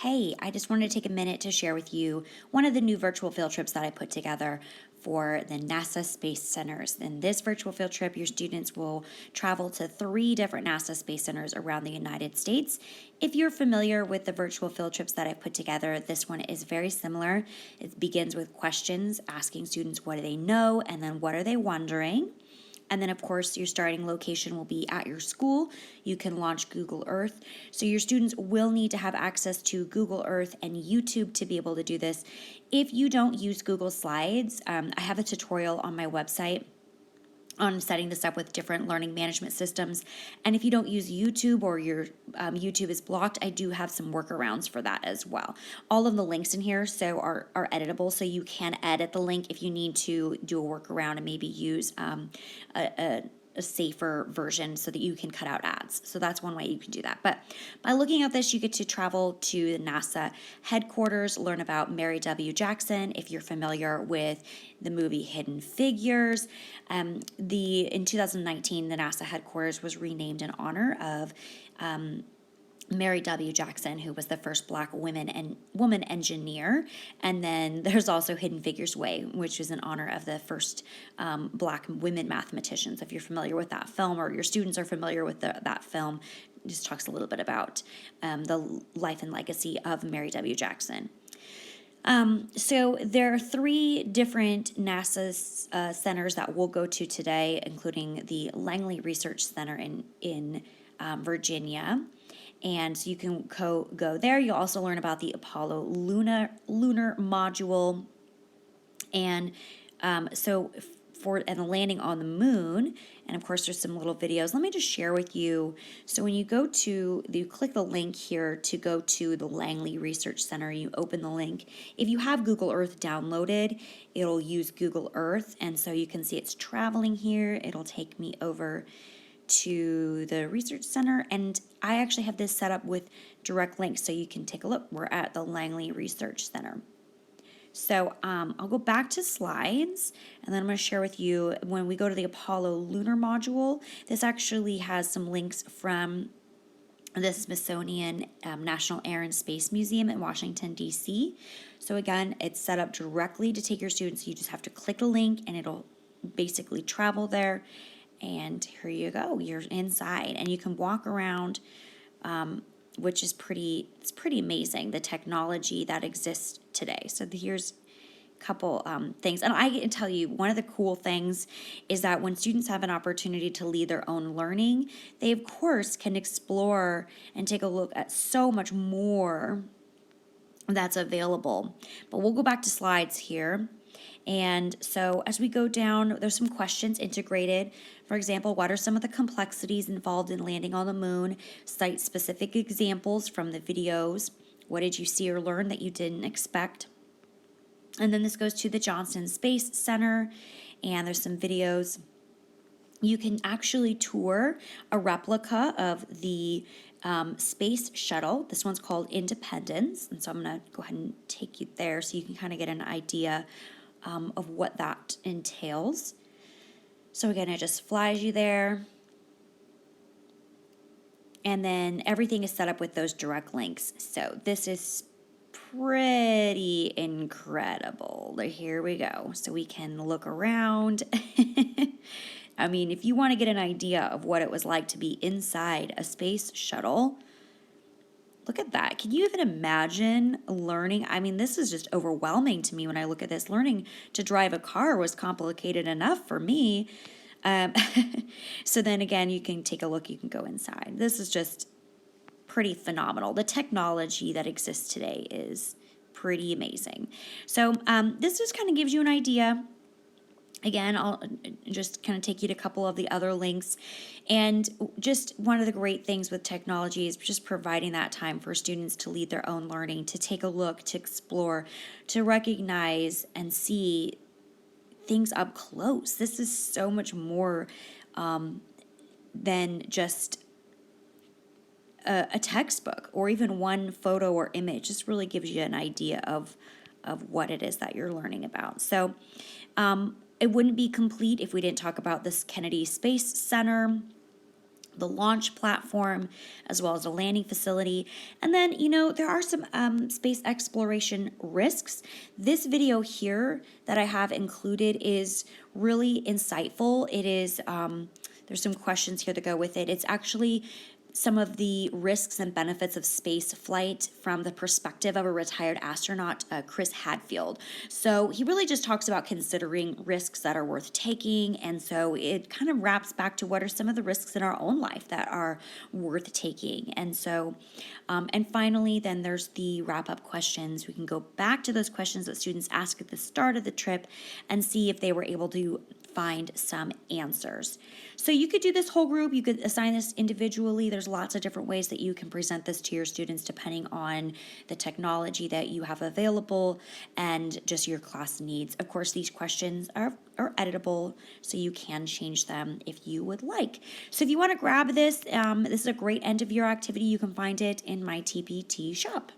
Hey, I just wanted to take a minute to share with you one of the new virtual field trips that I put together for the NASA Space Centers. In this virtual field trip, your students will travel to 3 different NASA Space Centers around the United States. If you're familiar with the virtual field trips that I've put together, this one is very similar. It begins with questions, asking students what do they know, and then what are they wondering. And then, of course, your starting location will be at your school. You can launch Google Earth. So your students will need to have access to Google Earth and YouTube to be able to do this. If you don't use Google Slides, I have a tutorial on my website on setting this up with different learning management systems. And if you don't use YouTube or your YouTube is blocked, I do have some workarounds for that as well. All of the links in here are editable, so you can edit the link if you need to do a workaround and maybe use a safer version so that you can cut out ads. So that's one way you can do that. But by looking at this, you get to travel to the NASA headquarters, learn about Mary W. Jackson, if you're familiar with the movie Hidden Figures. In 2019, the NASA headquarters was renamed in honor of Mary W. Jackson, who was the first Black woman engineer. And then there's also Hidden Figures Way, which is in honor of the first Black women mathematicians. If you're familiar with that film, or your students are familiar with that film, it just talks a little bit about the life and legacy of Mary W. Jackson. So there are 3 different NASA centers that we'll go to today, including the Langley Research Center in Virginia. And so you can go there. You'll also learn about the Apollo lunar module, and the landing on the moon. And of course, there's some little videos. Let me just share with you. So when you click the link here to go to the Langley Research Center, you open the link. If you have Google Earth downloaded, it'll use Google Earth, and so you can see it's traveling here. It'll take me over to the research center, and I actually have this set up with direct links so you can take a look. We're at the Langley Research Center. So I'll go back to slides, and then I'm going to share with you when we go to the Apollo lunar module. This actually has some links from the Smithsonian National Air and Space Museum in Washington, D.C. So again, it's set up directly to take your students. You just have to click the link, and it'll basically travel there. And here you go, you're inside, and you can walk around, which is pretty amazing, the technology that exists today. So here's a couple things. And I can tell you, one of the cool things is that when students have an opportunity to lead their own learning, they, of course, can explore and take a look at so much more that's available. But we'll go back to slides here. And so as we go down, there's some questions integrated. For example, what are some of the complexities involved in landing on the moon? Cite specific examples from the videos. What did you see or learn that you didn't expect? And then this goes to the Johnson Space Center, and there's some videos. You can actually tour a replica of the space shuttle. This one's called Independence, and so I'm going to go ahead and take you there so you can kind of get an idea of what that entails. So again, it just flies you there. And then everything is set up with those direct links. So this is pretty incredible. Here we go. So we can look around. I mean, if you want to get an idea of what it was like to be inside a space shuttle, look at that. Can you even imagine learning? I mean, this is just overwhelming to me when I look at this. Learning to drive a car was complicated enough for me. So then again, you can take a look, you can go inside. This is just pretty phenomenal. The technology that exists today is pretty amazing. So this just kind of gives you an idea. Again, I'll just kind of take you to a couple of the other links. And just one of the great things with technology is just providing that time for students to lead their own learning, to take a look, to explore, to recognize and see things up close. This is so much more than just a textbook or even one photo or image. Just really gives you an idea of what it is that you're learning about. So it wouldn't be complete if we didn't talk about this Kennedy Space Center, the launch platform, as well as a landing facility. And then, there are some space exploration risks. This video here that I have included is really insightful. It is, there's some questions here to go with it. It's actually some of the risks and benefits of space flight from the perspective of a retired astronaut, Chris Hadfield. So he really just talks about considering risks that are worth taking. And so it kind of wraps back to what are some of the risks in our own life that are worth taking. And so, and finally, then there's the wrap up questions. We can go back to those questions that students asked at the start of the trip and see if they were able to find some answers. So you could do this whole group, you could assign this individually. There's lots of different ways that you can present this to your students depending on the technology that you have available and just your class needs. Of course, these questions are editable, so you can change them if you would like. So if you want to grab this, this is a great end of year activity. You can find it in my TPT shop.